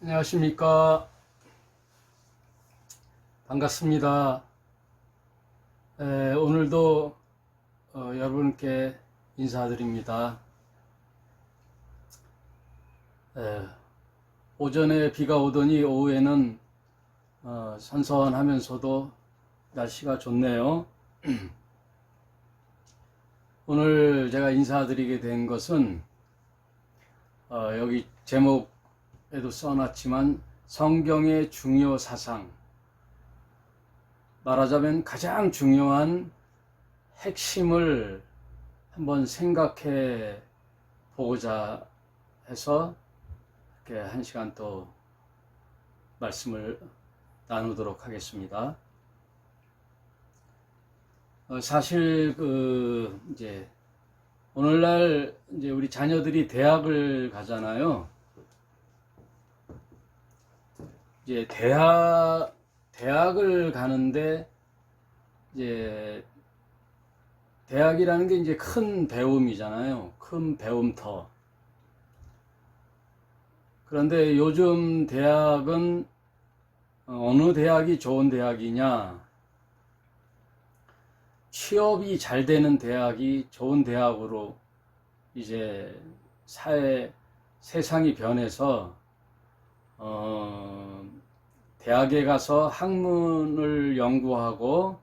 안녕하십니까. 반갑습니다. 오늘도 여러분께 인사드립니다. 오전에 비가 오더니 오후에는 선선하면서도 날씨가 좋네요. 오늘 제가 인사드리게 된 것은 여기 제목에도 써놨지만 성경의 중요 사상, 말하자면 가장 중요한 핵심을 한번 생각해 보고자 해서 이렇게 한 시간 또 말씀을 나누도록 하겠습니다. 사실 이제 오늘날 이제 우리 자녀들이 대학을 가잖아요. 이제 대학을 가는데 이제 대학이라는 게 이제 큰 배움이잖아요. 큰 배움터. 그런데 요즘 대학은 어느 대학이 좋은 대학이냐? 취업이 잘 되는 대학이 좋은 대학으로 이제 세상이 변해서 대학에 가서 학문을 연구하고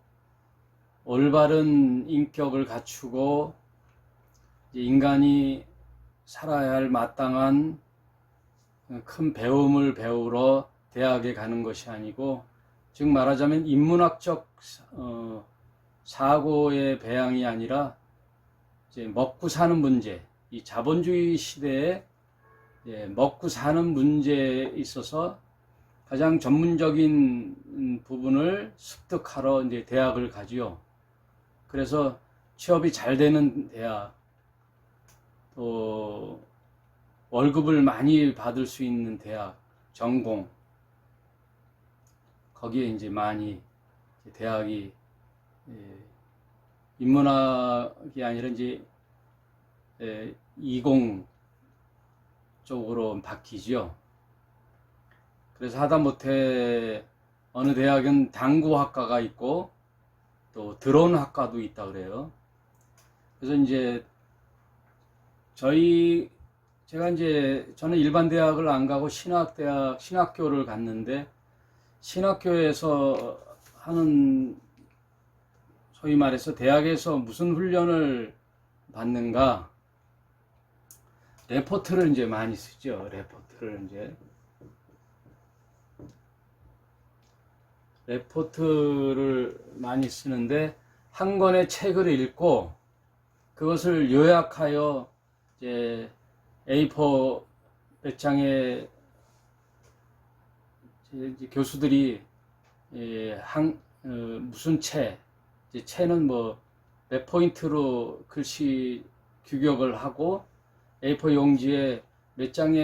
올바른 인격을 갖추고 인간이 살아야 할 마땅한 큰 배움을 배우러 대학에 가는 것이 아니고, 즉 말하자면 인문학적 사고의 배양이 아니라 이제 먹고 사는 문제, 이 자본주의 시대에 먹고 사는 문제에 있어서 가장 전문적인 부분을 습득하러 이제 대학을 가지요. 그래서 취업이 잘 되는 대학, 또 월급을 많이 받을 수 있는 대학, 전공, 거기에 이제 많이 대학이 인문학이 아니라 이제 이공 쪽으로 바뀌죠. 그래서 하다못해 어느 대학은 당구학과가 있고 또 드론학과도 있다 그래요. 그래서 이제 저는 일반 대학을 안 가고 신학교를 갔는데, 신학교에서 하는, 소위 말해서 대학에서 무슨 훈련을 받는가? 레포트를 이제 많이 쓰죠. 레포트를 많이 쓰는데, 한 권의 책을 읽고 그것을 요약하여 이제 A4 몇 장에 교수들이 무슨 채는 뭐 몇 포인트로 글씨 규격을 하고 A4 용지에 몇 장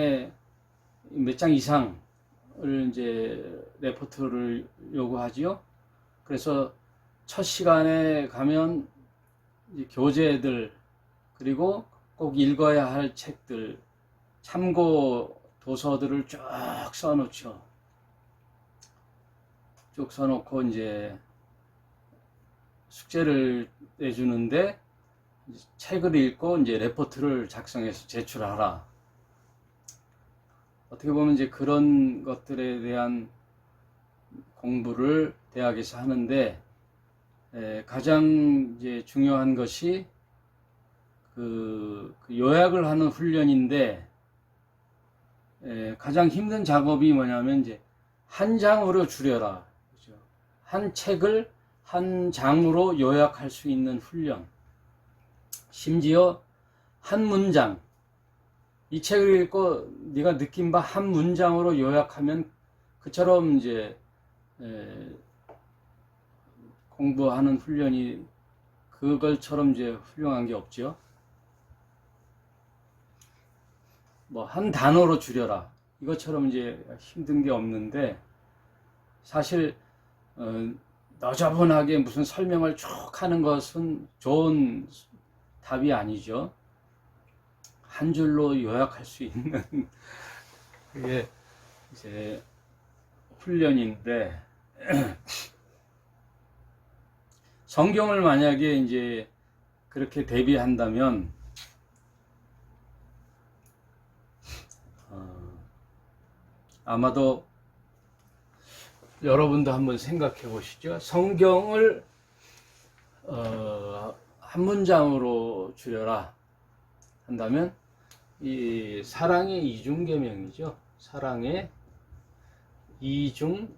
이상을 이제 레포트를 요구하지요. 그래서 첫 시간에 가면 이제 교재들, 그리고 꼭 읽어야 할 책들, 참고 도서들을 쭉 써놓죠. 쭉 써놓고 이제 숙제를 내주는데, 책을 읽고 이제 레포트를 작성해서 제출하라. 어떻게 보면 이제 그런 것들에 대한 공부를 대학에서 하는데, 가장 이제 중요한 것이 그 요약을 하는 훈련인데, 가장 힘든 작업이 뭐냐면 이제 한 장으로 줄여라. 그렇죠? 한 책을 한 장으로 요약할 수 있는 훈련. 심지어 한 문장, 이 책을 읽고 네가 느낀 바 한 문장으로 요약하면 그처럼 이제 공부하는 훈련이 그걸처럼 이제 훌륭한 게 없죠. 뭐 한 단어로 줄여라, 이것처럼 이제 힘든 게 없는데, 사실 너저분하게 무슨 설명을 쭉 하는 것은 좋은 답이 아니죠. 한 줄로 요약할 수 있는 그게 이제 훈련인데 성경을 만약에 이제 그렇게 대비한다면 아마도 여러분도 한번 생각해 보시죠. 성경을 한 문장으로 줄여라 한다면 이 사랑의 이중계명이죠. 사랑의 이중계명.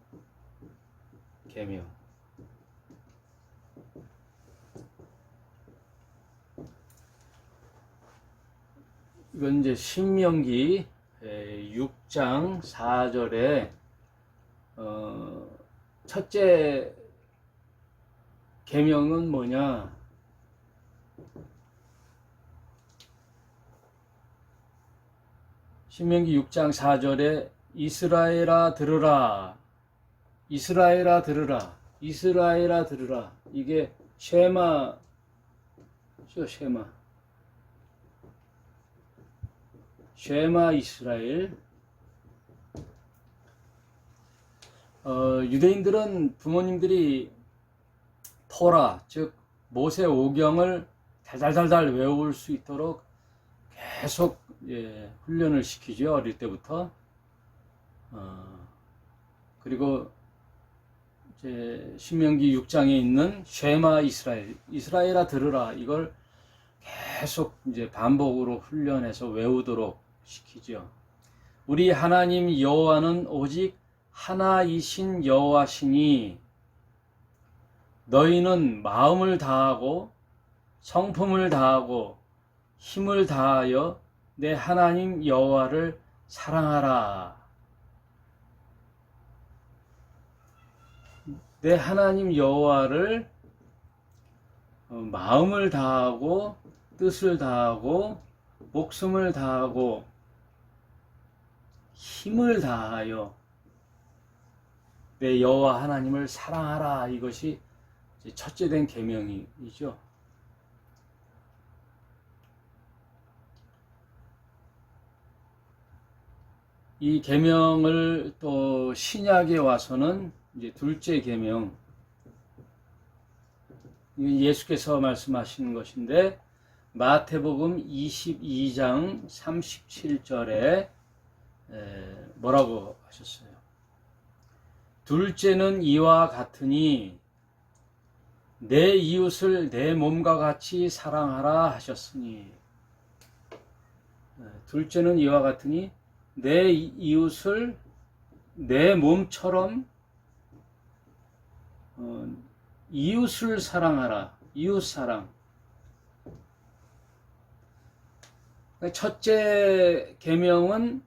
이건 이제 신명기 6장 4절에 첫째 계명은 뭐냐? 신명기 6장 4절에 이스라엘아 들으라, 이스라엘아 들으라, 이스라엘아 들으라. 이게 쉐마죠, 쉐마. 쉐마 이스라엘. 유대인들은 부모님들이 토라, 즉 모세 오경을 달달달달 외울 수 있도록 계속 훈련을 시키죠. 어릴 때부터. 그리고 이제 신명기 6장에 있는 쉐마 이스라엘, 이스라엘아 들으라, 이걸 계속 이제 반복으로 훈련해서 외우도록 시키죠. 우리 하나님 여호와는 오직 하나이신 여호와시니 너희는 마음을 다하고 성품을 다하고 힘을 다하여 내 하나님 여호와를 사랑하라. 내 하나님 여호와를 마음을 다하고 뜻을 다하고 목숨을 다하고 힘을 다하여 내 여호와 하나님을 사랑하라. 이것이 첫째 된 계명이죠. 이 계명을 또 신약에 와서는 이제 둘째 계명, 예수께서 말씀하시는 것인데 마태복음 22장 37절에 뭐라고 하셨어요? 둘째는 이와 같으니 내 이웃을 내 몸과 같이 사랑하라 하셨으니. 둘째는 이와 같으니 내 이웃을 내 몸처럼 이웃을 사랑하라. 이웃 사랑. 첫째 계명은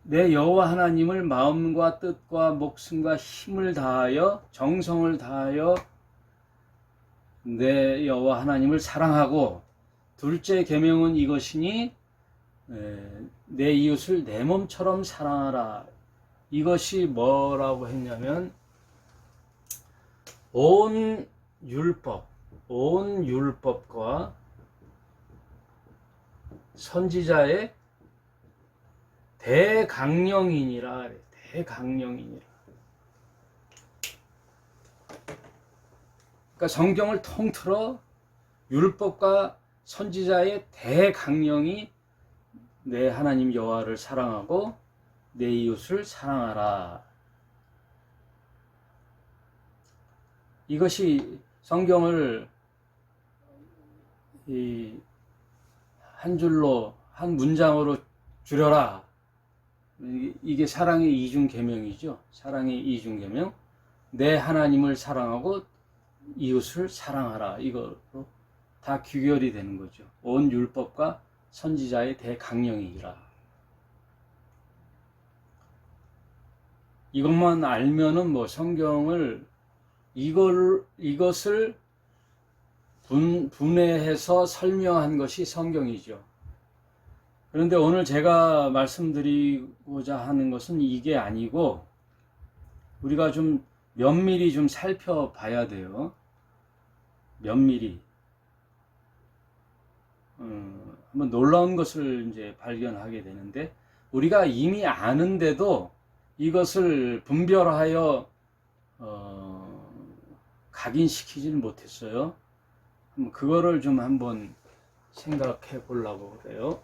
내 여호와 하나님을 마음과 뜻과 목숨과 힘을 다하여 정성을 다하여 내 여호와 하나님을 사랑하고, 둘째 계명은 이것이니 내 이웃을 내 몸처럼 사랑하라. 이것이 뭐라고 했냐면 온 율법과 선지자의 대강령이니라. 대강령이니라. 그러니까 성경을 통틀어 율법과 선지자의 대강령이 내 하나님 여호와를 사랑하고 내 이웃을 사랑하라. 이것이 성경을 한 줄로, 한 문장으로 줄여라. 이게 사랑의 이중 계명이죠. 사랑의 이중 계명. 내 하나님을 사랑하고 이웃을 사랑하라. 이거로 다 귀결이 되는 거죠. 온 율법과 선지자의 대강령이라. 이것만 알면은 뭐 성경을 이것을 분해해서 설명한 것이 성경이죠. 그런데 오늘 제가 말씀드리고자 하는 것은 이게 아니고 우리가 좀 면밀히 좀 살펴봐야 돼요. 면밀히. 한번 놀라운 것을 이제 발견하게 되는데, 우리가 이미 아는데도 이것을 분별하여 각인시키지는 못했어요. 그거를 좀 한번 생각해 보려고 그래요.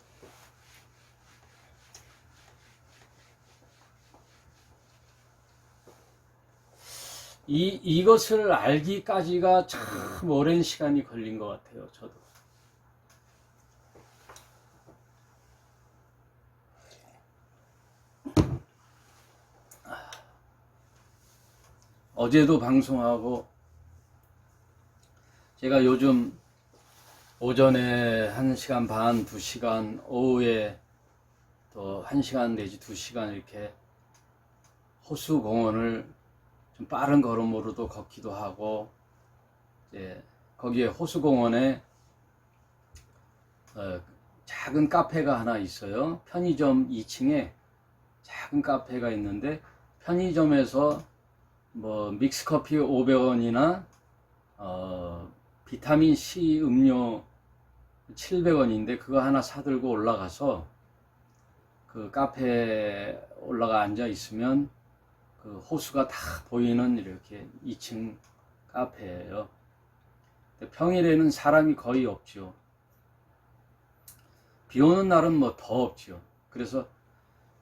이것을 알기까지가 참 오랜 시간이 걸린 것 같아요, 저도. 어제도 방송하고, 제가 요즘 오전에 1시간 반, 2시간, 오후에 또 1시간 내지 2시간 이렇게 호수공원을 좀 빠른 걸음으로도 걷기도 하고, 이제 거기에 호수공원에 작은 카페가 하나 있어요. 편의점 2층에 작은 카페가 있는데, 편의점에서 뭐 믹스커피 500원이나 비타민 C 음료 700원인데 그거 하나 사들고 올라가서 그 카페에 올라가 앉아 있으면 그 호수가 다 보이는 이렇게 2층 카페예요. 평일에는 사람이 거의 없죠. 비 오는 날은 뭐 더 없죠. 그래서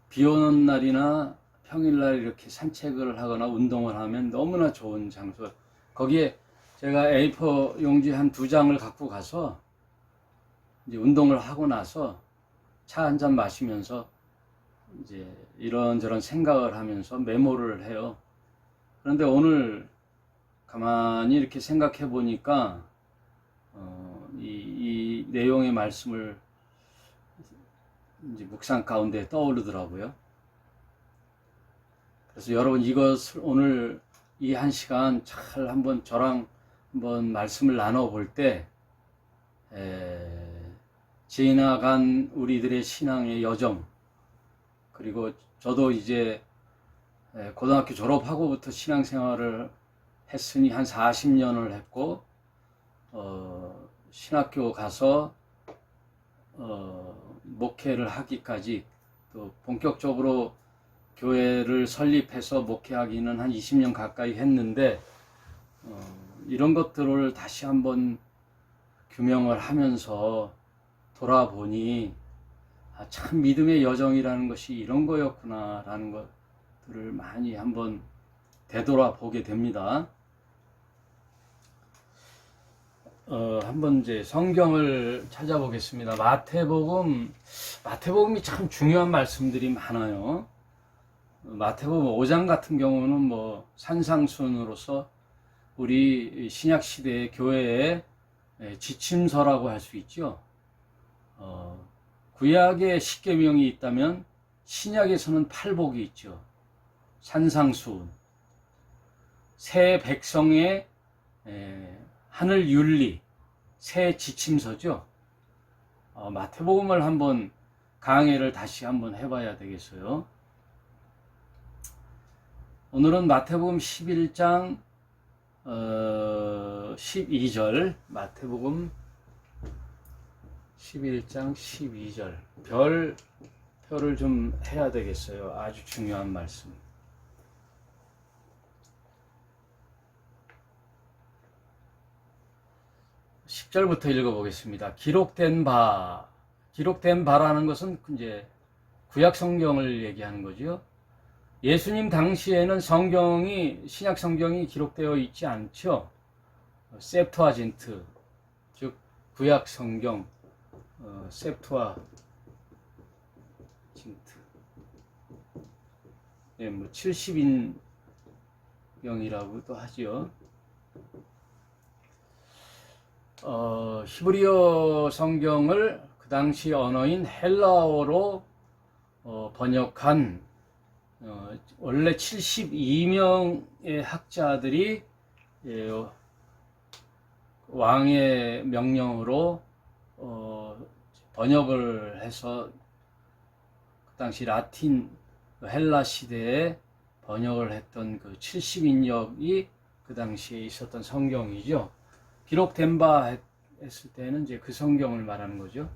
비 오는 날이나 평일날 이렇게 산책을 하거나 운동을 하면 너무나 좋은 장소. 거기에 제가 A4 용지 한 2장을 갖고 가서 이제 운동을 하고 나서 차 한 잔 마시면서 이제 이런저런 생각을 하면서 메모를 해요. 그런데 오늘 가만히 이렇게 생각해 보니까 이 내용의 말씀을 이제 묵상 가운데 떠오르더라고요. 그래서 여러분 이것을 오늘 이 1시간 잘 한번 저랑 한번 말씀을 나눠 볼 때 지나간 우리들의 신앙의 여정, 그리고 저도 이제 고등학교 졸업하고부터 신앙생활을 했으니 한 40년을 했고, 신학교 가서 목회를 하기까지, 또 본격적으로 교회를 설립해서 목회하기는 한 20년 가까이 했는데, 이런 것들을 다시 한번 규명을 하면서 돌아보니 참 믿음의 여정이라는 것이 이런 거였구나 라는 것들을 많이 한번 되돌아보게 됩니다. 한번 이제 성경을 찾아보겠습니다. 마태복음이 참 중요한 말씀들이 많아요. 마태복음 5장 같은 경우는 뭐 산상순으로서 우리 신약 시대의 교회의 지침서라고 할 수 있죠. 구약에 십계명이 있다면 신약에서는 팔복이 있죠. 산상수훈, 새 백성의 하늘 윤리, 새 지침서죠. 마태복음을 한번 강해를 다시 한번 해봐야 되겠어요. 오늘은 마태복음 11장 12절, 마태복음 11장 12절, 별표를 좀 해야 되겠어요. 아주 중요한 말씀. (10절부터) 읽어보겠습니다. 기록된 바라는 것은 이제 구약 성경을 얘기하는 거죠. 예수님 당시에는 신약 성경이 기록되어 있지 않죠. 셉투아진트, 즉 구약 성경, 셉투아진트, 뭐 70인명이라고도 하죠. 히브리어 성경을 그 당시 언어인 헬라어로 번역한 원래 72명의 학자들이 왕의 명령으로 번역을 해서 그 당시 라틴 헬라 시대에 번역을 했던 그 70인역이 그 당시에 있었던 성경이죠. 기록된 바 했을 때는 이제 그 성경을 말하는 거죠.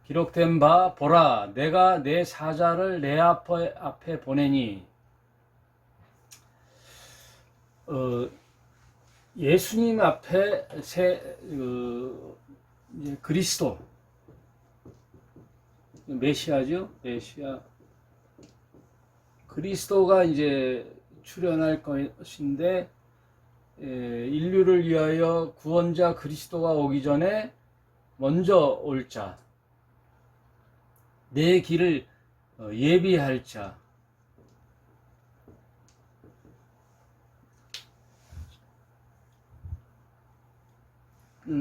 기록된 바 보라 내가 내 사자를 내 앞에 보내니. 예수님 앞에 이제 그리스도 메시아죠. 메시아 그리스도가 이제 출현할 것인데, 인류를 위하여 구원자 그리스도가 오기 전에 먼저 올 자, 내 길을 예비할 자,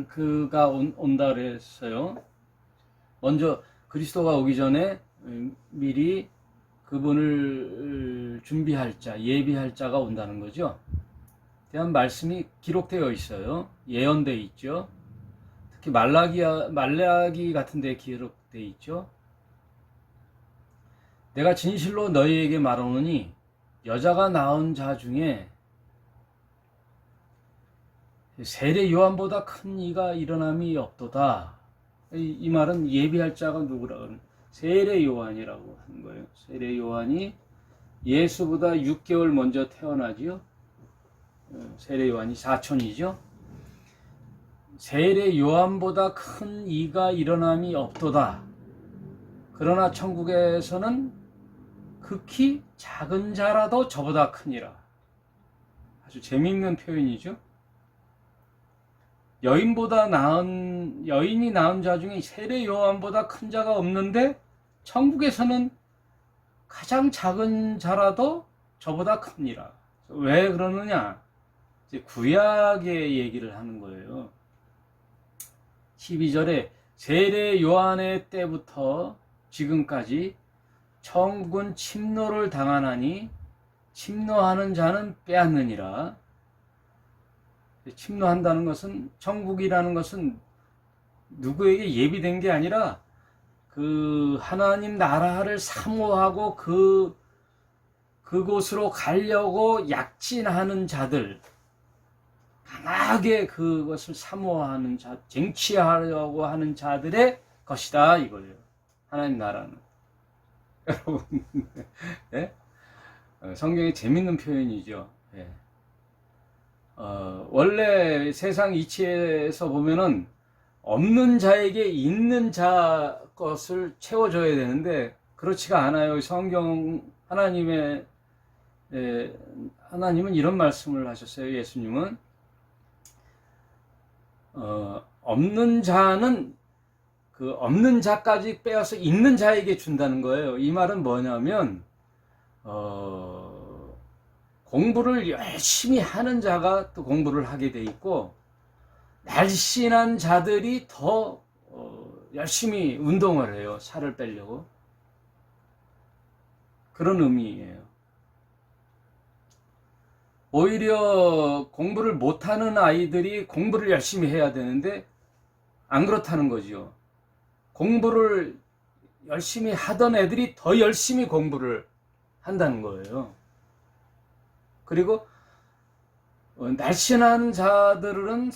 그가 온다 그랬어요. 먼저 그리스도가 오기 전에 미리 그분을 준비할 자, 예비할 자가 온다는 거죠. 대한 말씀이 기록되어 있어요. 예언되어 있죠. 특히 말라기 같은 데 기록되어 있죠. 내가 진실로 너희에게 말하노니 여자가 낳은 자 중에 세례 요한보다 큰 이가 일어남이 없도다. 이 말은 예비할 자가 누구라? 세례 요한이라고 하는 거예요. 세례 요한이 예수보다 6개월 먼저 태어나지요. 세례 요한이 사촌이죠. 세례 요한보다 큰 이가 일어남이 없도다. 그러나 천국에서는 극히 작은 자라도 저보다 크니라. 아주 재미있는 표현이죠. 여인이 낳은 자 중에 세례 요한보다 큰 자가 없는데 천국에서는 가장 작은 자라도 저보다 크니라. 왜 그러느냐? 이제 구약의 얘기를 하는 거예요. 12절에 세례 요한의 때부터 지금까지 천국은 침노를 당하나니 침노하는 자는 빼앗느니라. 침노한다는 것은, 천국이라는 것은 누구에게 예비된 게 아니라 그 하나님 나라를 사모하고 그곳으로 가려고 약진하는 자들, 강하게 그것을 사모하는 자, 쟁취하려고 하는 자들의 것이다 이거예요. 하나님 나라는. 여러분, 네? 성경의 재밌는 표현이죠. 네. 원래 세상 이치에서 보면은 없는 자에게 있는 자 것을 채워줘야 되는데 그렇지가 않아요. 성경 하나님은 이런 말씀을 하셨어요. 예수님은 없는 자는 그 없는 자까지 빼앗아 있는 자에게 준다는 거예요. 이 말은 뭐냐면 공부를 열심히 하는 자가 또 공부를 하게 돼 있고, 날씬한 자들이 더 열심히 운동을 해요. 살을 빼려고. 그런 의미예요. 오히려 공부를 못하는 아이들이 공부를 열심히 해야 되는데 안 그렇다는 거죠. 공부를 열심히 하던 애들이 더 열심히 공부를 한다는 거예요. 그리고 날씬한 자들은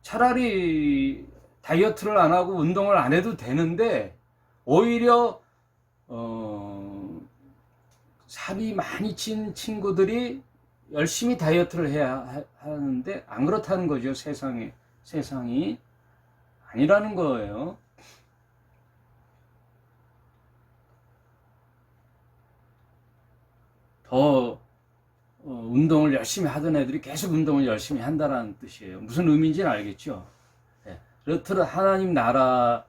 차라리 다이어트를 안 하고 운동을 안 해도 되는데 오히려 살이 많이 찐 친구들이 열심히 다이어트를 해야 하는데 안 그렇다는 거죠. 세상이 아니라는 거예요. 더 운동을 열심히 하던 애들이 계속 운동을 열심히 한다는 뜻이에요. 무슨 의미인지는 알겠죠? 네. 그렇더라. 하나님 나라는,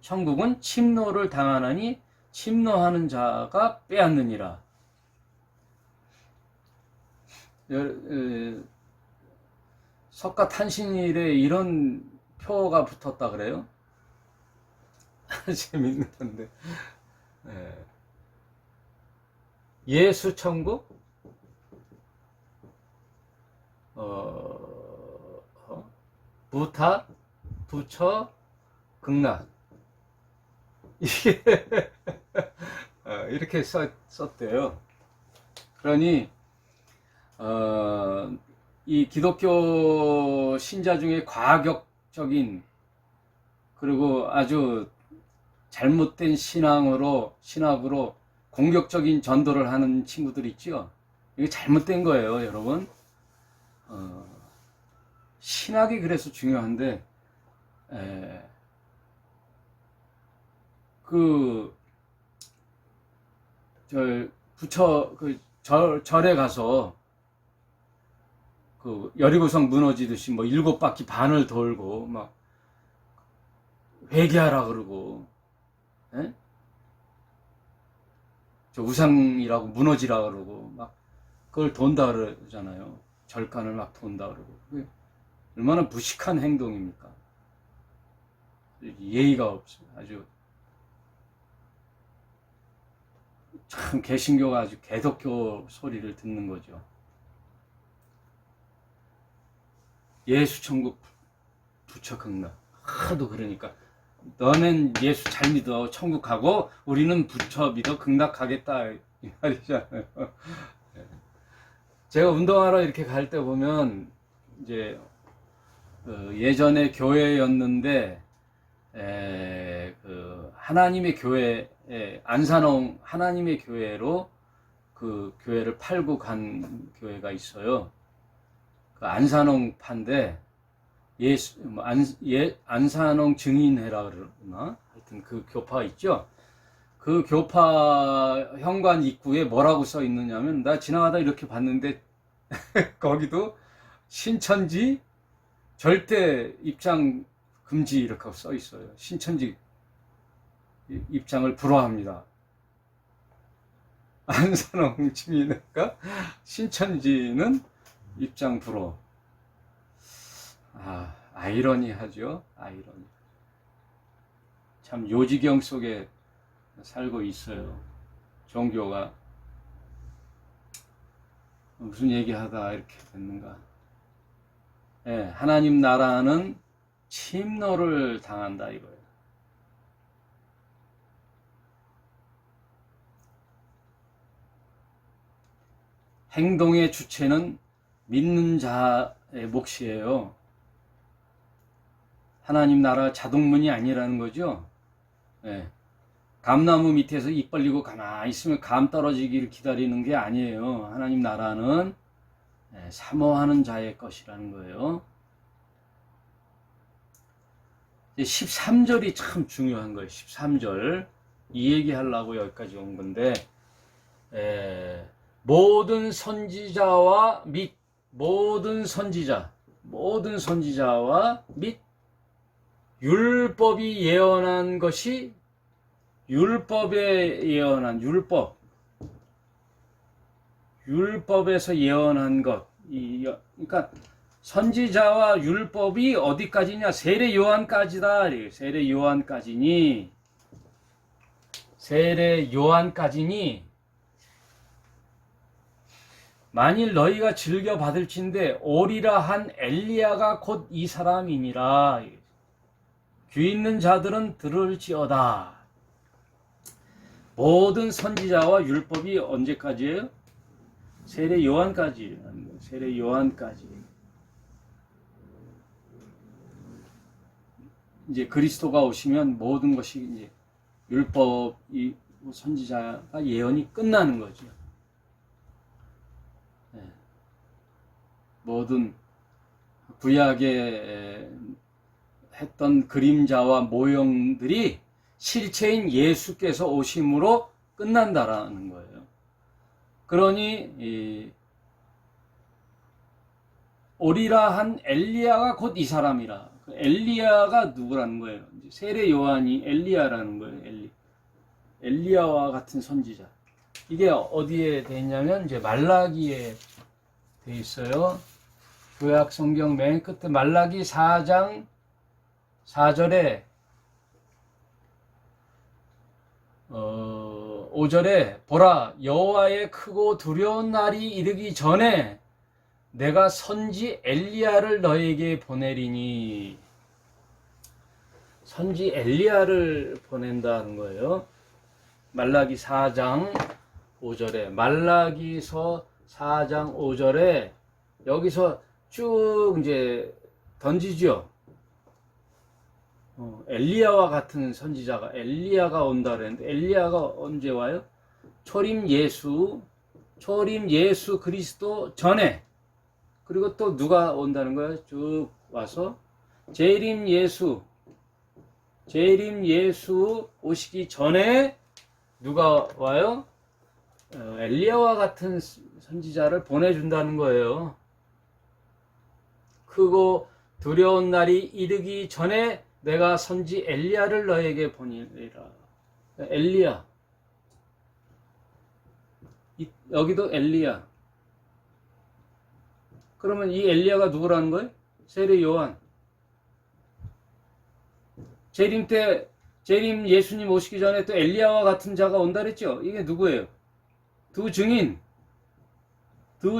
천국은 침노를 당하나니 침노하는 자가 빼앗느니라. 석가탄신일에 이런 표가 붙었다 그래요? 재밌는 건데. 네. 예수 천국, 부타, 부처, 극락. 이게 이렇게 썼대요. 그러니 이 기독교 신자 중에 과격적인, 그리고 아주 잘못된 신학으로 공격적인 전도를 하는 친구들 있죠. 이게 잘못된 거예요, 여러분. 신학이 그래서 중요한데, 절에 가서, 여리고성 무너지듯이 뭐 7바퀴 반을 돌고, 막, 회개하라 그러고, 예? 저 우상이라고 무너지라 그러고, 막, 그걸 돈다 그러잖아요. 절간을 막 돈다 그러고. 그게 얼마나 무식한 행동입니까? 예의가 없어요. 아주, 참, 개신교가 아주 개독교 소리를 듣는 거죠. 예수 천국 부처 극락. 하도 그러니까. 너는 예수 잘 믿어. 천국 가고, 우리는 부처 믿어. 극락 가겠다. 이 말이잖아요. 제가 운동하러 이렇게 갈 때 보면, 이제, 예전에 교회였는데, 하나님의 교회, 안산홍 하나님의 교회로 그 교회를 팔고 간 교회가 있어요. 그 안산홍 판데, 안산홍 증인회라 그러나? 하여튼 그 교파 있죠? 그 교파 현관 입구에 뭐라고 써 있느냐면, 나 지나가다 이렇게 봤는데, 거기도 신천지 절대 입장 금지 이렇게 써 있어요. 신천지 입장을 불허합니다. 안산홍 증인회가 신천지는 입장 불허. 아이러니하죠. 아이러니. 참 요지경 속에 살고 있어요. 종교가. 무슨 얘기하다 이렇게 됐는가. 하나님 나라는 침노를 당한다 이거예요. 행동의 주체는 믿는 자의 몫이에요. 하나님 나라 자동문이 아니라는 거죠. 감나무 밑에서 입 벌리고 가만히 있으면 감 떨어지기를 기다리는 게 아니에요. 하나님 나라는 사모하는 자의 것이라는 거예요. 13절이 참 중요한 거예요. 13절. 이 얘기 하려고 여기까지 온 건데, 모든 선지자와 및 율법이 예언한 것이, 율법에 예언한 율법에서 예언한 것. 그러니까 선지자와 율법이 어디까지냐? 세례 요한까지다. 세례 요한까지니 만일 너희가 즐겨 받을진대 오리라 한 엘리야가 곧 이 사람이니라. 귀 있는 자들은 들을지어다. 모든 선지자와 율법이 언제까지예요? 세례 요한까지. 이제 그리스도가 오시면 모든 것이 이제 율법이 선지자가 예언이 끝나는 거죠. 모든 구약에 했던 그림자와 모형들이 실체인 예수께서 오심으로 끝난다라는 거예요. 그러니 오리라 한 엘리야가 곧 이 사람이라. 엘리야가 누구라는 거예요? 세례 요한이 엘리야라는 거예요. 엘리야와 같은 선지자. 이게 어디에 돼 있냐면 이제 말라기에 돼 있어요. 구약 성경 맨 끝에 말라기 4장 4절에 5절에 보라 여호와의 크고 두려운 날이 이르기 전에 내가 선지 엘리야를 너에게 보내리니. 선지 엘리야를 보낸다는 거예요. 말라기 4장 5절에 말라기서 4장 5절에 여기서 쭉 이제 던지죠. 엘리야와 같은 선지자가 엘리야가 온다 그랬는데 엘리야가 언제 와요? 초림 예수 그리스도 전에. 그리고 또 누가 온다는 거예요? 쭉 와서 재림 예수 오시기 전에 누가 와요? 엘리야와 같은 선지자를 보내준다는 거예요. 크고 두려운 날이 이르기 전에 내가 선지 엘리야를 너에게 보내리라. 엘리야. 여기도 엘리야. 그러면 이 엘리야가 누구라는 거예요? 세례 요한. 재림 예수님 오시기 전에 또 엘리야와 같은 자가 온다 그랬죠? 이게 누구예요? 두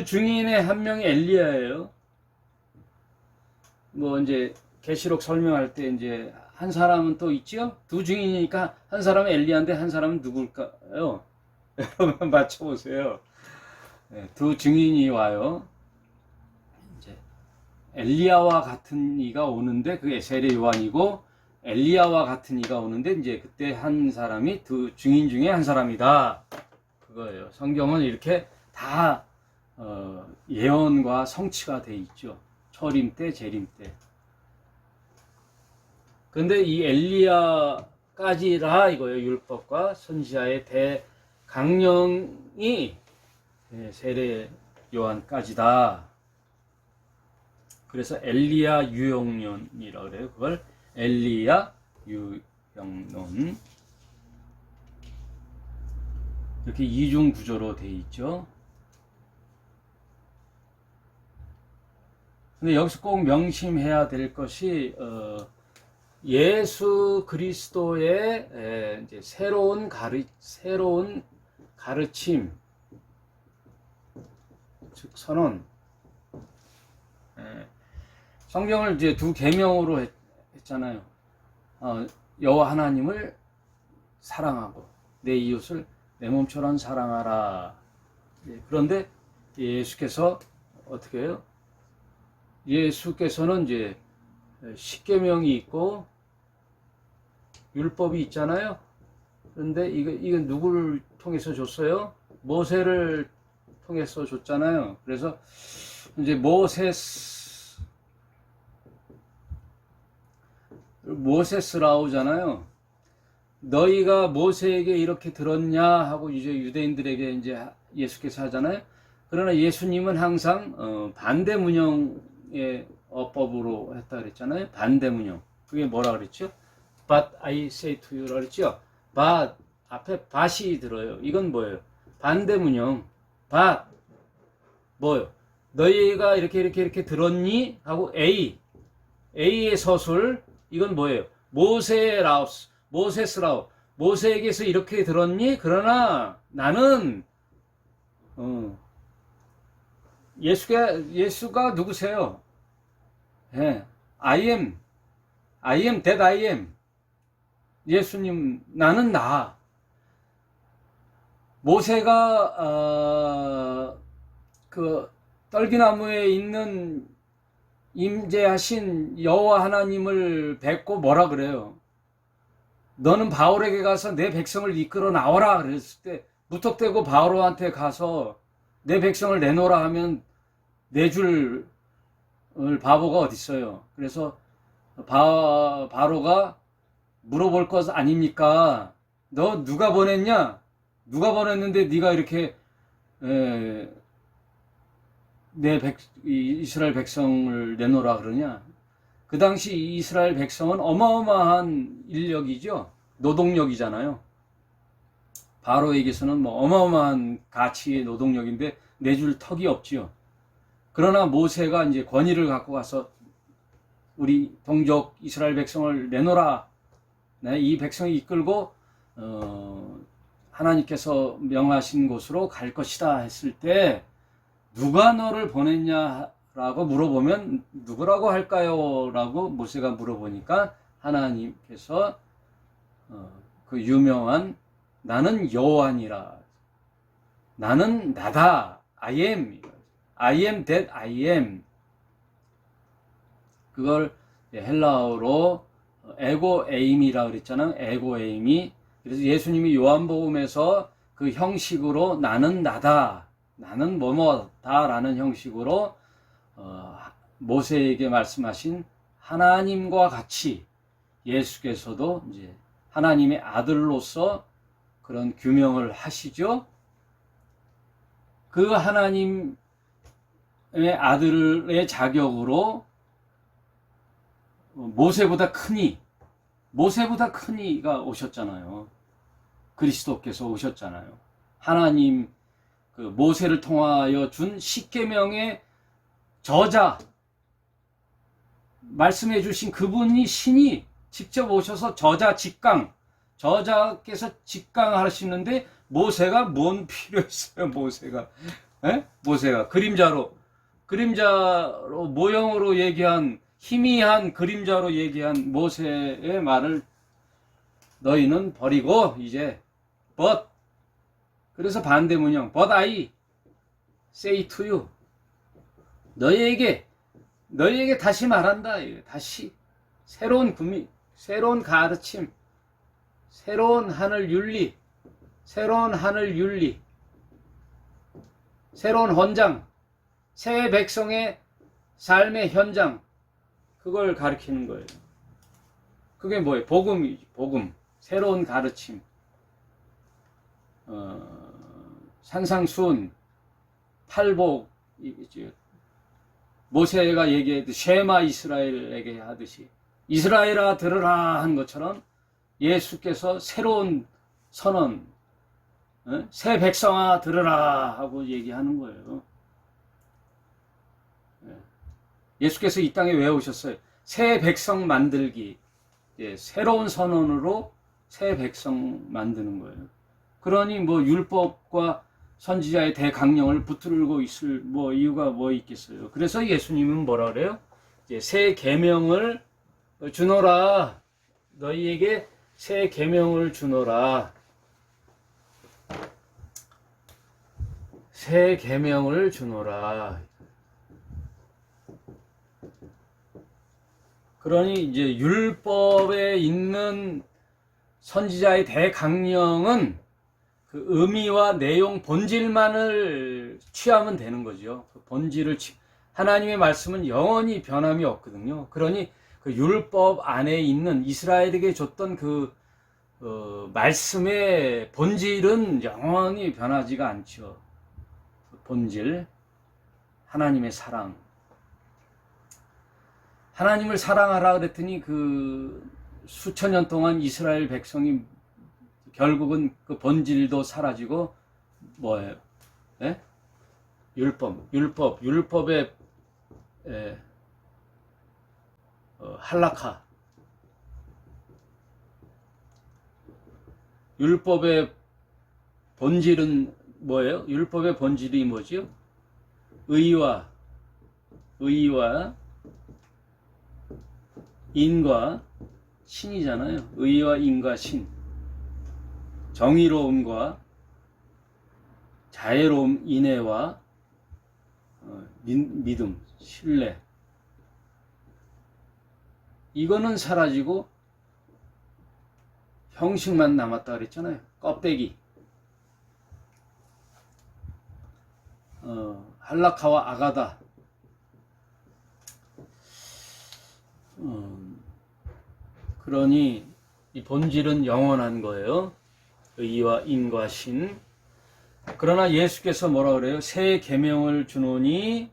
증인의 한 명이 엘리야예요. 뭐 이제 계시록 설명할 때 이제 한 사람은 또 있죠? 두 증인이니까 한 사람은 엘리야인데 한 사람은 누굴까요? 여러분 맞춰보세요. 네, 두 증인이 와요. 이제 엘리야와 같은 이가 오는데 그게 세례 요한이고 엘리야와 같은 이가 오는데 이제 그때 한 사람이 두 증인 중에 한 사람이다. 그거예요. 성경은 이렇게 다 예언과 성취가 돼 있죠. 초림 때, 재림 때. 근데 이 엘리야까지라 이거예요. 율법과 선지자의 대강령이 세례 요한까지다. 그래서 엘리야 유형론이라고 그래요. 그걸 엘리야 유형론. 이렇게 이중 구조로 돼 있죠. 근데 여기서 꼭 명심해야 될 것이 예수 그리스도의 이제 새로운 가르침, 즉 선언. 성경을 이제 두 계명으로 했잖아요. 여호와 하나님을 사랑하고 내 이웃을 내 몸처럼 사랑하라. 그런데 예수께서 어떻게 해요? 예수께서는 이제 십계명이 있고 율법이 있잖아요. 그런데 이건 누구를 통해서 줬어요? 모세를 통해서 줬잖아요. 그래서 이제 모세스라우잖아요. 너희가 모세에게 이렇게 들었냐 하고 이제 유대인들에게 이제 예수께서 하잖아요. 그러나 예수님은 항상 반대 문형의 어법으로 했다 그랬잖아요. 반대 문형. 그게 뭐라 그랬죠? But I say to you라 그랬죠? But 앞에 but이 들어요. 이건 뭐예요? 반대 문형. But 뭐요? 너희가 이렇게 들었니? 하고 A의 서술. 이건 뭐예요? 모세스라우. 모세에게서 이렇게 들었니? 그러나 나는 예수가 누구세요? 예, I am that I am. 예수님, 나는 나. 모세가 그 떨기나무에 있는 임재하신 여호와 하나님을 뵙고 뭐라 그래요? 너는 바울에게 가서 내 백성을 이끌어 나오라 그랬을 때 무턱대고 바울한테 가서 내 백성을 내놓으라 하면 내줄 바보가 어디 있어요? 그래서 바로가 물어볼 것 아닙니까? 너 누가 보냈냐? 누가 보냈는데 네가 이렇게 이스라엘 백성을 내놓으라 그러냐? 그 당시 이스라엘 백성은 어마어마한 인력이죠. 노동력이잖아요. 바로에게서는 뭐 어마어마한 가치의 노동력인데 내줄 턱이 없지요. 그러나 모세가 이제 권위를 갖고 가서 우리 동족 이스라엘 백성을 내놓으라. 네, 이 백성이 이끌고 하나님께서 명하신 곳으로 갈 것이다 했을 때 누가 너를 보냈냐라고 물어보면 누구라고 할까요? 라고 모세가 물어보니까 하나님께서 그 유명한 나는 여호와니라. 나는 나다. I am that I am. 그걸 헬라어로 에고 에임이라 그랬잖아요. 에고 에임이. 그래서 예수님이 요한복음에서 그 형식으로 나는 나다, 나는 뭐뭐다라는 형식으로 모세에게 말씀하신 하나님과 같이 예수께서도 이제 하나님의 아들로서 그런 규명을 하시죠. 그 하나님의 아들의 자격으로 모세보다 크니가 오셨잖아요. 그리스도께서 오셨잖아요. 하나님 그 모세를 통하여 준 십계명의 저자, 말씀해 주신 그분이 신이 직접 오셔서 저자께서 직강하시는데 모세가 뭔 필요했어요? 모세가 그림자로 모형으로 얘기한, 희미한 그림자로 얘기한 모세의 말을 너희는 버리고 이제 but, 그래서 반대 문형 but I say to you, 너희에게 다시 말한다. 다시 새로운 구미, 새로운 가르침, 새로운 하늘 윤리, 새로운 헌장, 새 백성의 삶의 현장, 그걸 가르치는 거예요. 그게 뭐예요? 복음이죠. 복음. 새로운 가르침. 산상수훈, 팔복, 모세가 얘기했듯이 쉐마 이스라엘에게 하듯이 이스라엘아 들으라 한 것처럼 예수께서 새로운 선언, 새 백성아 들으라 하고 얘기하는 거예요. 예수께서 이 땅에 왜 오셨어요? 새 백성 만들기, 새로운 선언으로 새 백성 만드는 거예요. 그러니 뭐 율법과 선지자의 대강령을 붙들고 있을 이유가 있겠어요. 그래서 예수님은 뭐라 그래요? 이제 새 계명을 주노라. 너희에게 새 계명을 주노라. 새 계명을 주노라. 그러니 이제 율법에 있는 선지자의 대강령은 그 의미와 내용, 본질만을 취하면 되는 거죠. 그 본질을 하나님의 말씀은 영원히 변함이 없거든요. 그러니 그 율법 안에 있는 이스라엘에게 줬던 그 말씀의 본질은 영원히 변하지가 않죠. 그 본질, 하나님의 사랑. 하나님을 사랑하라 그랬더니 그 수천 년 동안 이스라엘 백성이 결국은 그 본질도 사라지고 뭐예요? 예? 율법의 할라카. 율법의 본질은 뭐예요? 율법의 본질이 뭐지요? 의와 인과 신이잖아요. 의와 인과 신. 정의로움과 자애로움, 인애와 믿음, 신뢰. 이거는 사라지고 형식만 남았다 그랬잖아요. 껍데기. 할라카와 아가다. 그러니 이 본질은 영원한 거예요. 의와 인과 신. 그러나 예수께서 뭐라 그래요? 새 계명을 주노니,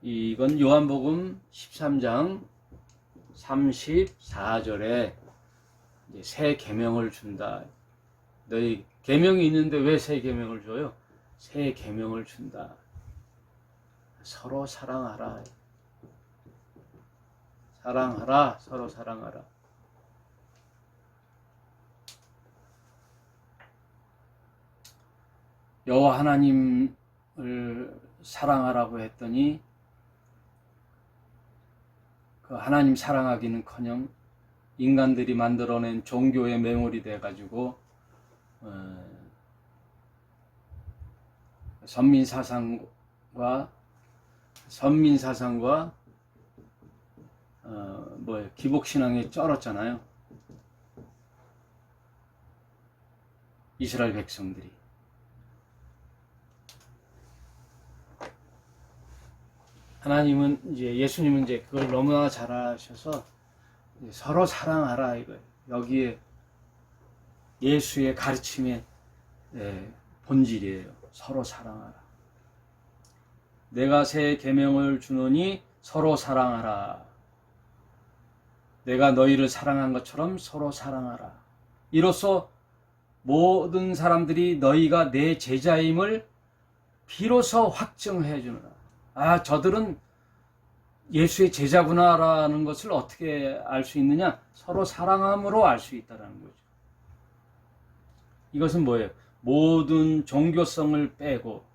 이건 요한복음 13장 34절에 새 계명을 준다. 너희 계명이 있는데 왜 새 계명을 줘요? 새 계명을 준다. 서로 사랑하라. 서로 사랑하라. 여호와 하나님을 사랑하라고 했더니 그 하나님 사랑하기는커녕 인간들이 만들어낸 종교의 매몰이 돼가지고 선민 사상과 기복신앙에 쩔었잖아요. 이스라엘 백성들이. 하나님은 예수님은 그걸 너무나 잘 아셔서 서로 사랑하라 이거예요. 여기에 예수의 가르침의 본질이에요. 서로 사랑하라. 내가 새 계명을 주노니 서로 사랑하라. 내가 너희를 사랑한 것처럼 서로 사랑하라. 이로써 모든 사람들이 너희가 내 제자임을 비로소 확증해 주느라. 아, 저들은 예수의 제자구나라는 것을 어떻게 알 수 있느냐? 서로 사랑함으로 알 수 있다는 거죠. 이것은 뭐예요? 모든 종교성을 빼고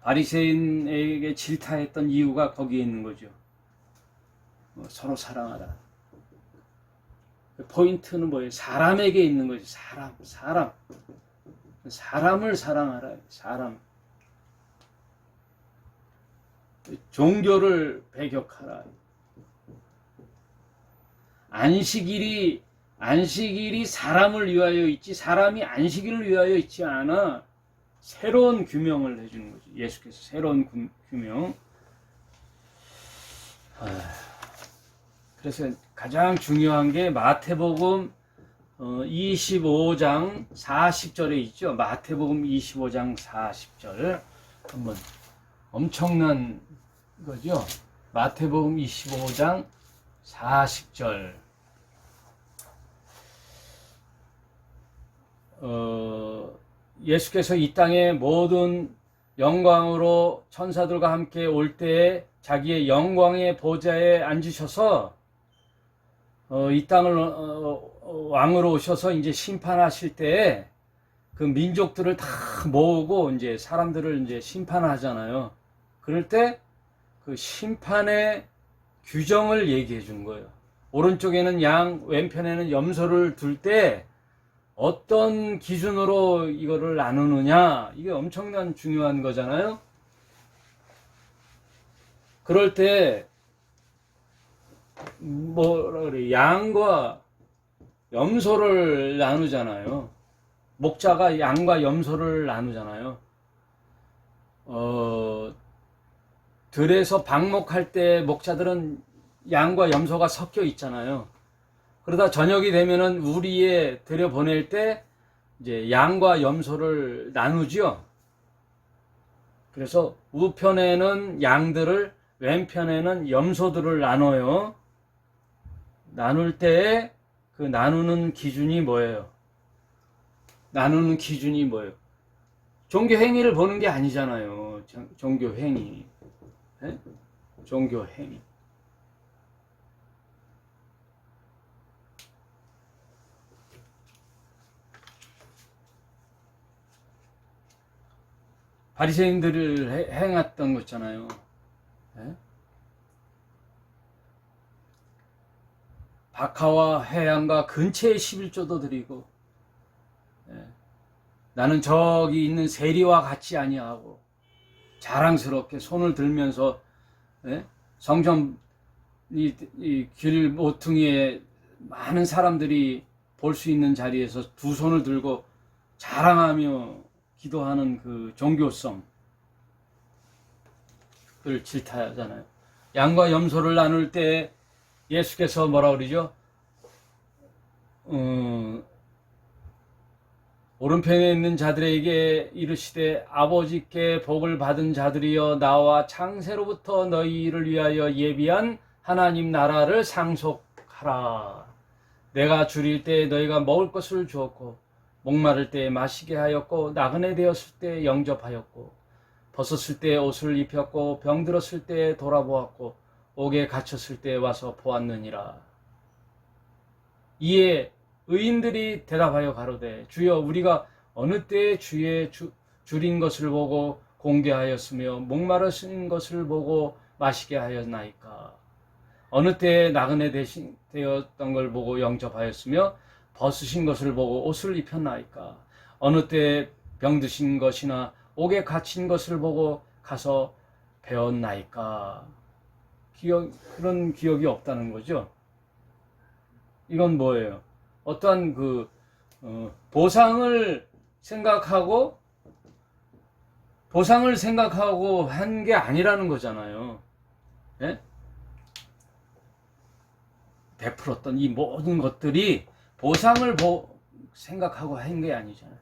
바리새인에게 질타했던 이유가 거기에 있는 거죠. 서로 사랑하라. 포인트는 뭐예요? 사람에게 있는 거죠. 사람을 사랑하라. 사람. 종교를 배격하라. 안식일이 사람을 위하여 있지 사람이 안식일을 위하여 있지 않아. 새로운 규명을 해주는 거죠. 예수께서 새로운 규명. 그래서 가장 중요한 게 마태복음 25장 40절에 있죠. 마태복음 25장 40절 한번 엄청난 거죠. 마태복음 25장 40절. 예수께서 이 땅에 모든 영광으로 천사들과 함께 올 때에 자기의 영광의 보좌에 앉으셔서 이 땅을 왕으로 오셔서 이제 심판하실 때에 그 민족들을 다 모으고 이제 사람들을 이제 심판하잖아요. 그럴 때 그 심판의 규정을 얘기해 주는 거예요. 오른쪽에는 양, 왼편에는 염소를 둘 때 어떤 기준으로 이거를 나누느냐, 이게 엄청난 중요한 거잖아요. 그럴 때 뭐라 그래, 양과 염소를 나누잖아요. 목자가 양과 염소를 나누잖아요. 들에서 방목할 때 목자들은 양과 염소가 섞여 있잖아요. 그러다 저녁이 되면은 우리에 들여보낼 때 이제 양과 염소를 나누죠. 그래서 우편에는 양들을, 왼편에는 염소들을 나눠요. 나눌 때에 그 나누는 기준이 뭐예요? 나누는 기준이 뭐예요? 종교 행위를 보는 게 아니잖아요. 종교 행위. 네? 종교 행위. 바리새인들을 행했던 거 있잖아요. 네? 박하와 해양과 근처에 11조도 드리고, 나는 저기 있는 세리와 같이 아니하고 자랑스럽게 손을 들면서 성전 이 길 모퉁이에 많은 사람들이 볼 수 있는 자리에서 두 손을 들고 자랑하며 기도하는 그 종교성을 질타하잖아요. 양과 염소를 나눌 때 예수께서 뭐라 그러죠? 오른편에 있는 자들에게 이르시되 아버지께 복을 받은 자들이여 나와 창세로부터 너희를 위하여 예비한 하나님 나라를 상속하라. 내가 줄일 때 너희가 먹을 것을 주었고 목마를 때 마시게 하였고 나그네 되었을 때 영접하였고 벗었을 때 옷을 입혔고 병들었을 때 돌아보았고 옥에 갇혔을 때 와서 보았느니라. 이에 의인들이 대답하여 가로되 주여 우리가 어느 때에 주의 줄인 것을 보고 공개하였으며 목마르신 것을 보고 마시게 하였나이까. 어느 때에 나그네 되었던 걸 보고 영접하였으며 벗으신 것을 보고 옷을 입혔나이까. 어느 때에 병드신 것이나 옥에 갇힌 것을 보고 가서 배웠나이까. 그런 기억이 없다는 거죠. 이건 뭐예요? 어떠한 보상을 생각하고 한 게 아니라는 거잖아요. 예? 베풀었던 이 모든 것들이 보상을 생각하고 한 게 아니잖아요.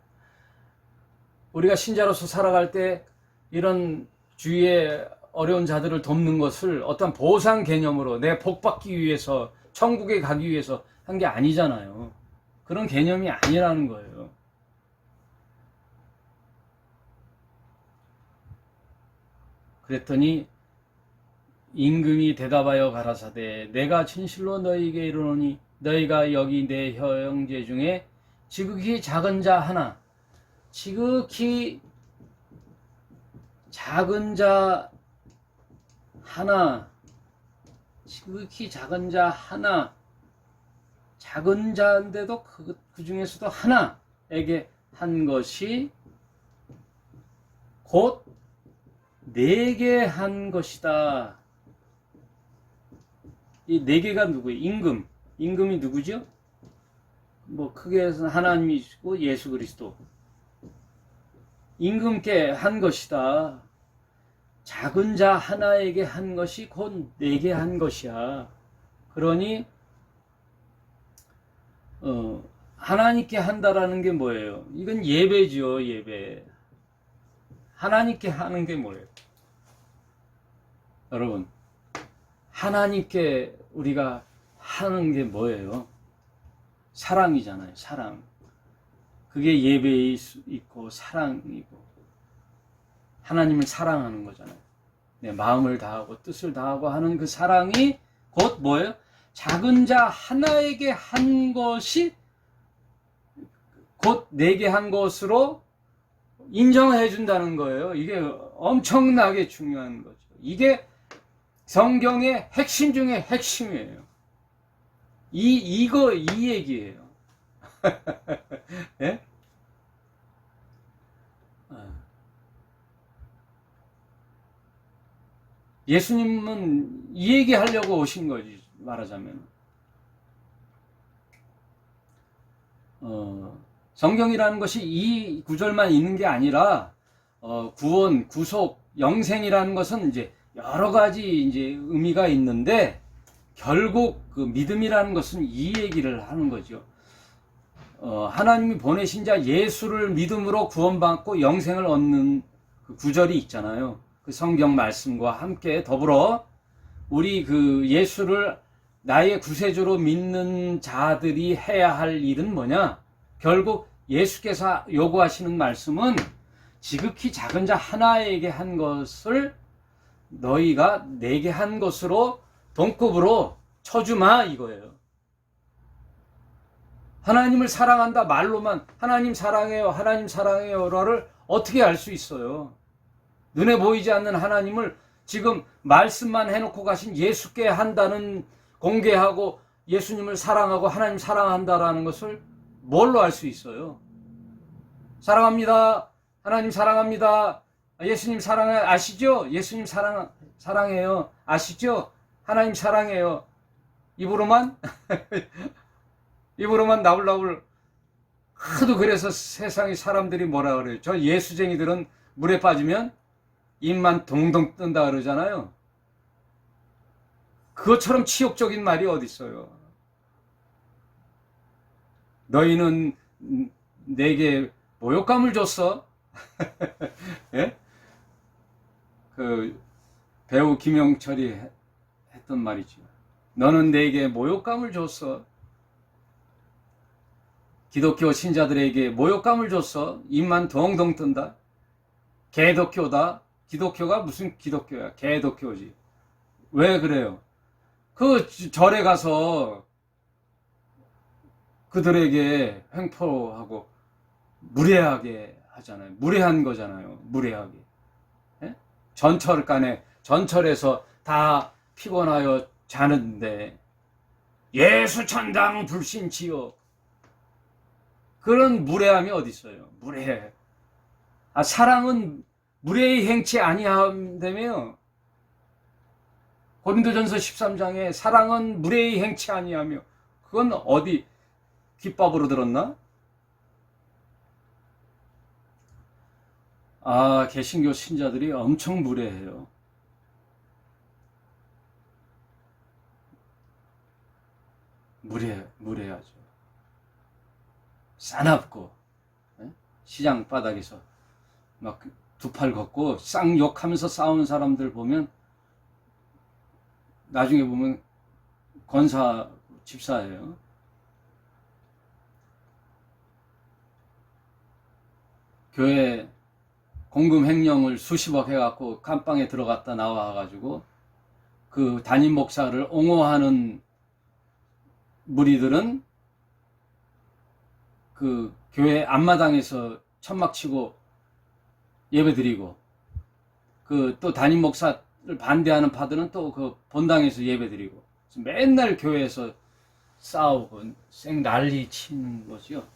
우리가 신자로서 살아갈 때 이런 주위에 어려운 자들을 돕는 것을 어떤 보상 개념으로 내 복 받기 위해서, 천국에 가기 위해서 한 게 아니잖아요. 그런 개념이 아니라는 거예요. 그랬더니 임금이 대답하여 가라사대 내가 진실로 너희에게 이르노니 너희가 여기 내 형제 중에 지극히 작은 자 하나, 지극히 작은 자 하나, 작은 자인데도 그 중에서도 하나에게 한 것이 곧 내게 한 것이다. 이 네 개가 누구예요? 임금이 누구죠? 뭐 크게 해서 하나님이시고 예수 그리스도. 임금께 한 것이다. 작은 자 하나에게 한 것이 곧 내게 한 것이야. 그러니 하나님께 한다라는 게 뭐예요? 이건 예배죠, 예배. 하나님께 하는 게 뭐예요? 여러분, 하나님께 우리가 하는 게 뭐예요? 사랑이잖아요, 사랑. 그게 예배일 수 있고 사랑이고 하나님을 사랑하는 거잖아요. 내 마음을 다하고 뜻을 다하고 하는 그 사랑이 곧 뭐예요? 작은 자 하나에게 한 것이 곧 내게 한 것으로 인정해 준다는 거예요. 이게 엄청나게 중요한 거죠. 이게 성경의 핵심 중에 핵심이에요. 이 얘기예요. 예? 예수님은 이 얘기 하려고 오신 거지, 말하자면. 성경이라는 것이 이 구절만 있는 게 아니라, 구원, 구속, 영생이라는 것은 이제 여러 가지 이제 의미가 있는데, 결국 그 믿음이라는 것은 이 얘기를 하는 거죠. 하나님이 보내신 자 예수를 믿음으로 구원받고 영생을 얻는 그 구절이 있잖아요. 그 성경 말씀과 함께 더불어 우리 그 예수를 나의 구세주로 믿는 자들이 해야 할 일은 뭐냐? 결국 예수께서 요구하시는 말씀은 지극히 작은 자 하나에게 한 것을 너희가 내게 한 것으로 동급으로 쳐주마, 이거예요. 하나님을 사랑한다 말로만 하나님 사랑해요를 어떻게 알 수 있어요? 눈에 보이지 않는 하나님을 지금 말씀만 해놓고 가신 예수께 한다는, 공개하고 예수님을 사랑하고 하나님 사랑한다라는 것을 뭘로 알 수 있어요? 사랑합니다. 하나님 사랑합니다. 예수님 사랑해. 아시죠? 예수님 사랑해요. 아시죠? 하나님 사랑해요. 입으로만 나불나불 하도. 그래서 세상의 사람들이 뭐라 그래요? 저 예수쟁이들은 물에 빠지면 입만 동동 뜬다 그러잖아요. 그것처럼 치욕적인 말이 어디 있어요? 너희는 내게 모욕감을 줬어. 예? 그 배우 김영철이 했던 말이죠. 너는 내게 모욕감을 줬어. 기독교 신자들에게 모욕감을 줬어. 입만 동동 뜬다. 개독교다. 기독교가 무슨 기독교야? 개독교지. 왜 그래요? 그 절에 가서 그들에게 횡포하고 무례하게 하잖아요. 무례한 거잖아요. 무례하게. 예? 전철에서 다 피곤하여 자는데 예수 천당 불신치요. 그런 무례함이 어디 있어요? 무례해. 사랑은 무례의 행치 아니함되며 고린도전서 13장에 사랑은 무례히 행치 아니하며, 그건 어디 귓밥으로 들었나? 개신교 신자들이 엄청 무례해요. 무례하죠. 싸납고, 시장 바닥에서 막 두 팔 걷고 쌍욕하면서 싸우는 사람들 보면 나중에 보면 권사 집사예요. 교회 공금 횡령을 수십억 해갖고 감방에 들어갔다 나와가지고 그 담임 목사를 옹호하는 무리들은 그 교회 앞마당에서 천막 치고 예배드리고, 그 또 담임 목사를 반대하는 파들은 또 그 본당에서 예배드리고, 맨날 교회에서 싸우고 생 난리 치는 거죠.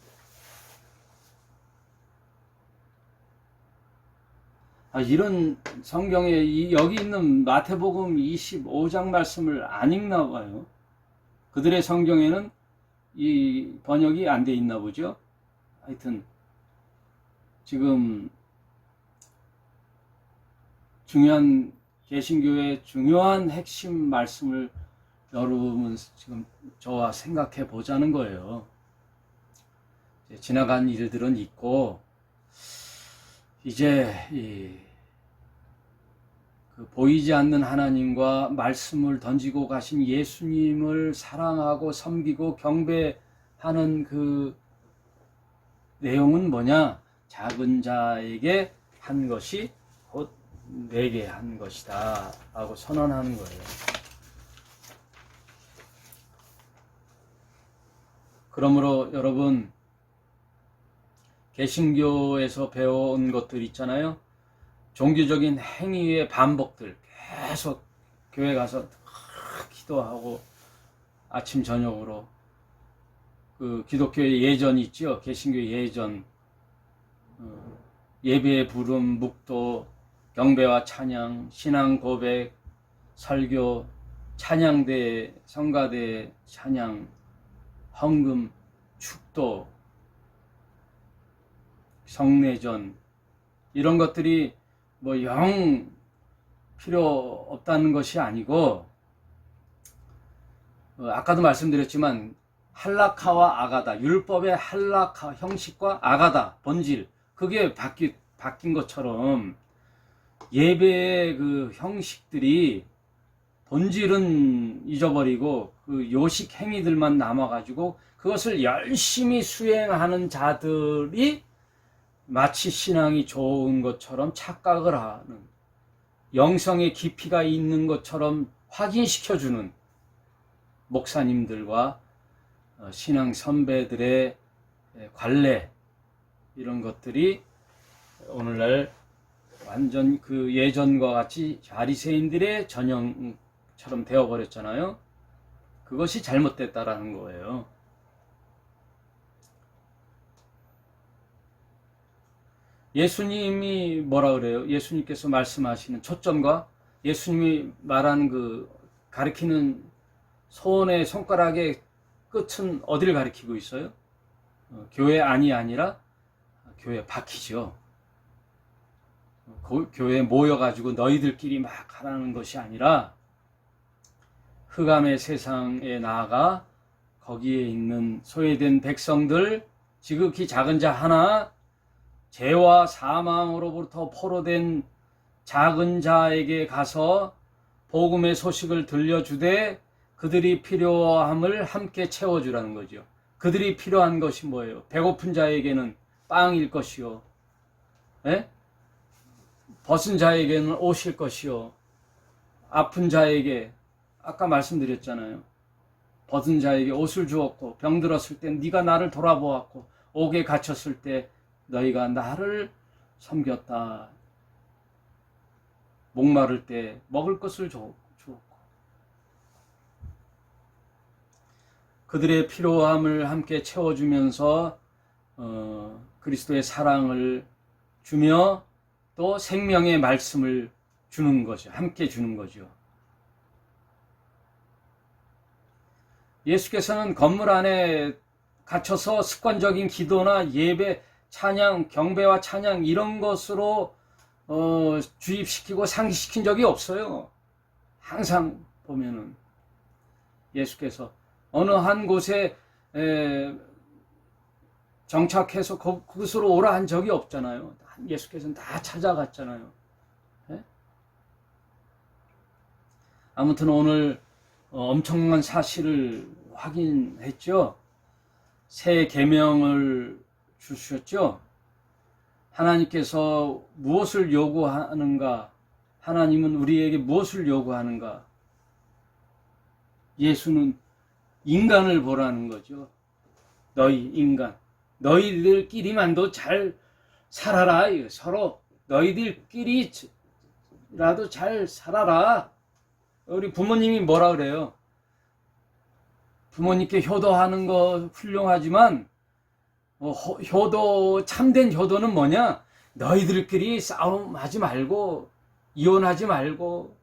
이런 성경에 여기 있는 마태복음 25장 말씀을 안 읽나 봐요. 그들의 성경에는 이 번역이 안 돼 있나 보죠. 하여튼 지금 중요한 개신교의 중요한 핵심 말씀을 여러분 지금 저와 생각해 보자는 거예요. 지나간 일들은 있고 이제 그 보이지 않는 하나님과 말씀을 던지고 가신 예수님을 사랑하고 섬기고 경배하는 그 내용은 뭐냐? 작은 자에게 한 것이 곧 내게 한 것이다 라고 선언하는 거예요. 그러므로 여러분, 개신교에서 배워온 것들 있잖아요. 종교적인 행위의 반복들, 계속 교회 가서 기도하고 아침 저녁으로 그 기독교의 예전 있죠. 개신교의 예전, 예배의 부름, 묵도, 경배와 찬양, 신앙 고백, 설교, 찬양대, 성가대 찬양, 헌금, 축도, 성례전, 이런 것들이 뭐 영 필요 없다는 것이 아니고, 아까도 말씀드렸지만 할라카와 아가다, 율법의 할라카 형식과 아가다 본질, 그게 바뀐 것처럼 예배의 그 형식들이 본질은 잊어버리고 그 요식 행위들만 남아가지고 그것을 열심히 수행하는 자들이 마치 신앙이 좋은 것처럼 착각을 하는, 영성의 깊이가 있는 것처럼 확인시켜주는 목사님들과 신앙 선배들의 관례, 이런 것들이 오늘날 완전 그 예전과 같이 바리새인들의 전형처럼 되어버렸잖아요. 그것이 잘못됐다라는 거예요. 예수님이 뭐라 그래요? 예수님께서 말씀하시는 초점과 예수님이 말하는 그 가리키는 손의 손가락의 끝은 어디를 가리키고 있어요? 교회 안이 아니라 교회 밖이죠. 교회에 모여가지고 너희들끼리 막 하라는 것이 아니라 흑암의 세상에 나아가 거기에 있는 소외된 백성들, 지극히 작은 자 하나, 죄와 사망으로부터 포로된 작은 자에게 가서 복음의 소식을 들려주되 그들이 필요함을 함께 채워주라는 거죠. 그들이 필요한 것이 뭐예요? 배고픈 자에게는 빵일 것이요, 벗은 자에게는 옷일 것이요, 아픈 자에게, 아까 말씀드렸잖아요. 벗은 자에게 옷을 주었고, 병들었을 때 네가 나를 돌아보았고, 옥에 갇혔을 때 너희가 나를 섬겼다. 목마를 때 먹을 것을 주었고, 그들의 필요함을 함께 채워주면서 그리스도의 사랑을 주며 또 생명의 말씀을 주는 거죠. 함께 주는 거죠. 예수께서는 건물 안에 갇혀서 습관적인 기도나 예배, 찬양, 경배와 찬양 이런 것으로 주입시키고 상기시킨 적이 없어요. 항상 보면은 예수께서 어느 한 곳에 정착해서 그곳으로 오라 한 적이 없잖아요. 예수께서는 다 찾아갔잖아요. 네? 아무튼 오늘 엄청난 사실을 확인했죠. 새 계명을 주셨죠. 하나님께서 무엇을 요구하는가? 하나님은 우리에게 무엇을 요구하는가? 예수는 인간을 보라는 거죠. 너희 인간, 너희들끼리만도 잘 살아라. 서로 너희들끼리라도 잘 살아라. 우리 부모님이 뭐라 그래요? 부모님께 효도하는 거 훌륭하지만 효도, 참된 효도는 뭐냐? 너희들끼리 싸움하지 말고 이혼하지 말고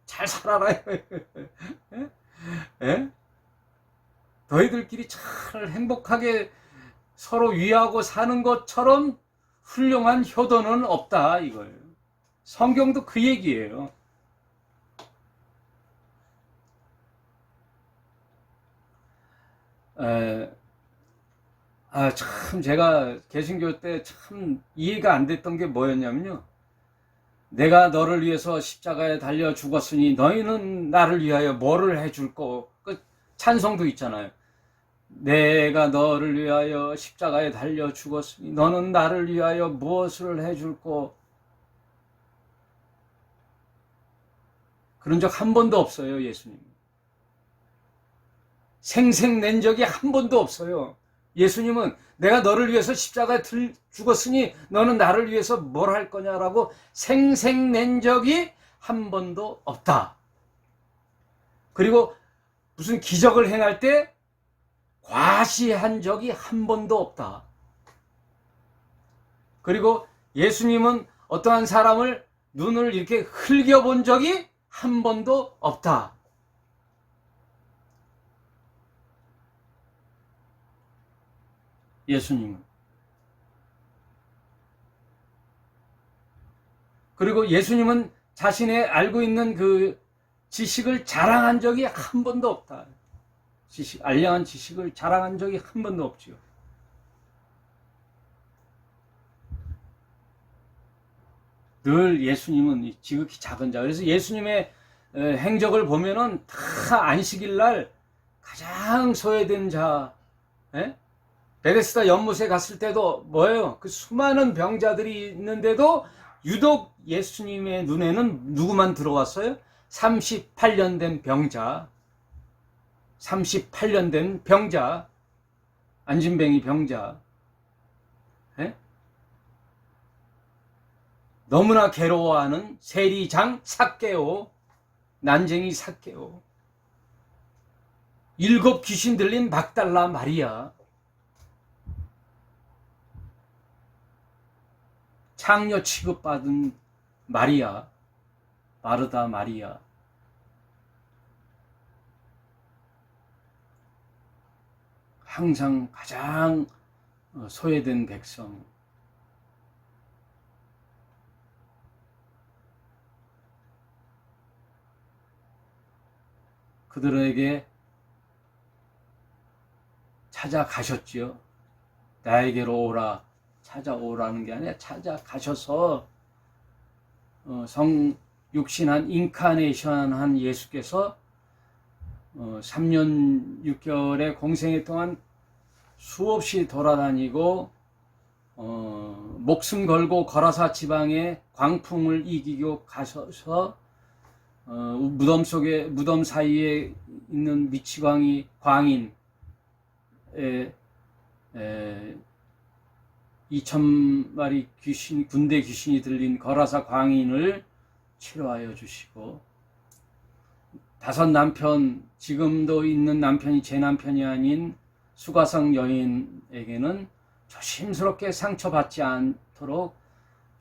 잘 살아라. 예? 너희들끼리 잘 행복하게 서로 위하고 사는 것처럼 훌륭한 효도는 없다 이거예요. 성경도 그 얘기예요. 참 제가 개신교 때 참 이해가 안 됐던 게 뭐였냐면요. 내가 너를 위해서 십자가에 달려 죽었으니 너희는 나를 위하여 뭐를 해줄 거. 그 찬송도 있잖아요. 내가 너를 위하여 십자가에 달려 죽었으니 너는 나를 위하여 무엇을 해줄 거. 그런 적 한 번도 없어요, 예수님. 생색낸 적이 한 번도 없어요. 예수님은 내가 너를 위해서 십자가에 죽었으니 너는 나를 위해서 뭘 할 거냐라고 생색낸 적이 한 번도 없다. 그리고 무슨 기적을 행할 때 과시한 적이 한 번도 없다. 그리고 예수님은 어떠한 사람을 눈을 이렇게 흘겨본 적이 한 번도 없다. 예수님은. 그리고 예수님은 자신의 알고 있는 그 지식을 자랑한 적이 한 번도 없다. 알량한 지식을 자랑한 적이 한 번도 없지요. 늘 예수님은 지극히 작은 자. 그래서 예수님의 행적을 보면은 다 안식일 날 가장 소외된 자. 베데스다 연못에 갔을 때도 뭐예요? 그 수많은 병자들이 있는데도 유독 예수님의 눈에는 누구만 들어왔어요? 38년 된 병자. 38년 된 병자. 안진뱅이 병자. 너무나 괴로워하는 세리장 삭개오. 난쟁이 삭개오. 7 귀신 들린 막달라 마리아. 창녀 취급받은 마리아, 마르다 마리아. 항상 가장 소외된 백성. 그들에게 찾아가셨지요. 나에게로 오라. 찾아오라는 게 아니라 찾아가셔서 육신한 인카네이션한 예수께서 3년 6개월의 공생애 동안 수없이 돌아다니고 목숨 걸고 거라사 지방의 광풍을 이기고 가셔서 무덤 사이에 있는 미치광이 광인에 2,000마리 군대 귀신이 들린 거라사 광인을 치료하여 주시고 5 남편, 지금도 있는 남편이 제 남편이 아닌 수가성 여인에게는 조심스럽게 상처받지 않도록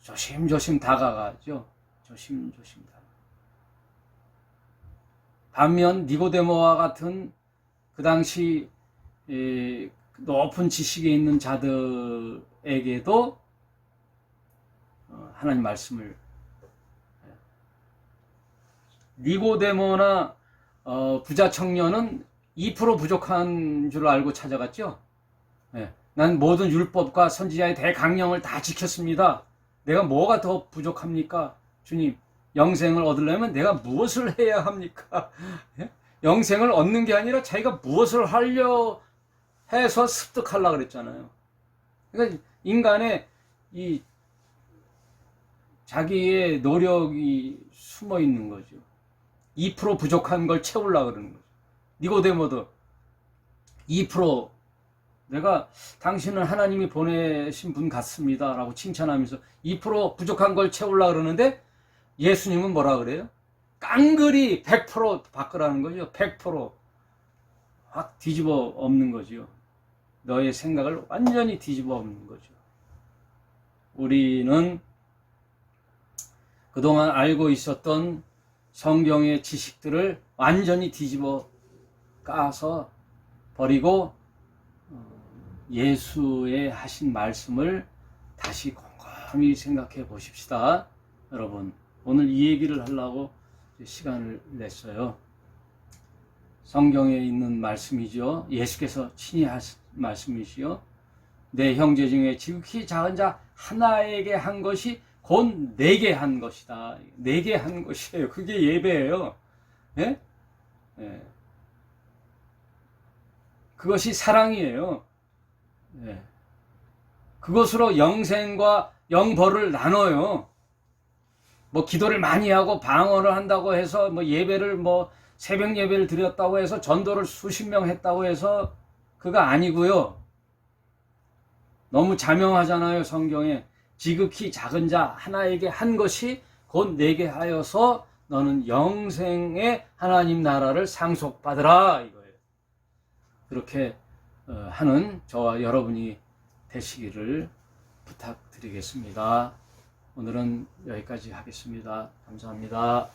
조심조심 다가가죠. 조심조심 다가가. 반면 니고데모와 같은 그 당시 높은 지식에 있는 자들에게도 하나님 말씀을, 니고데모나 부자 청년은 2% 부족한 줄 알고 찾아갔죠. 난 모든 율법과 선지자의 대강령을 다 지켰습니다. 내가 뭐가 더 부족합니까? 주님, 영생을 얻으려면 내가 무엇을 해야 합니까? 영생을 얻는 게 아니라 자기가 무엇을 하려 해서 습득하려고 그랬잖아요. 그러니까 인간의 이 자기의 노력이 숨어 있는 거죠. 2% 부족한 걸 채우려고 그러는 거죠. 니고데모도 2% 내가 당신은 하나님이 보내신 분 같습니다 라고 칭찬하면서 2% 부족한 걸 채우려고 그러는데 예수님은 뭐라 그래요? 깡그리 100% 바꾸라는 거죠. 100% 확 뒤집어 엎는 거죠. 너의 생각을 완전히 뒤집어 엎는 거죠. 우리는 그동안 알고 있었던 성경의 지식들을 완전히 뒤집어 까서 버리고 예수의 하신 말씀을 다시 곰곰이 생각해 보십시다. 여러분, 오늘 이 얘기를 하려고 시간을 냈어요. 성경에 있는 말씀이죠. 예수께서 친히 하신 말씀이시요. 내 형제 중에 지극히 작은 자 하나에게 한 것이 곧 내게 한 것이다. 내게 한 것이에요. 그게 예배예요. 예? 예. 그것이 사랑이에요. 예. 그것으로 영생과 영벌을 나눠요. 뭐 기도를 많이 하고 방언을 한다고 해서 뭐 예배를 뭐 새벽 예배를 드렸다고 해서 전도를 수십 명 했다고 해서 그거 아니고요. 너무 자명하잖아요. 성경에 지극히 작은 자 하나에게 한 것이 곧 내게 하여서 너는 영생의 하나님 나라를 상속받으라 이거예요. 그렇게 하는 저와 여러분이 되시기를 부탁드리겠습니다. 오늘은 여기까지 하겠습니다. 감사합니다.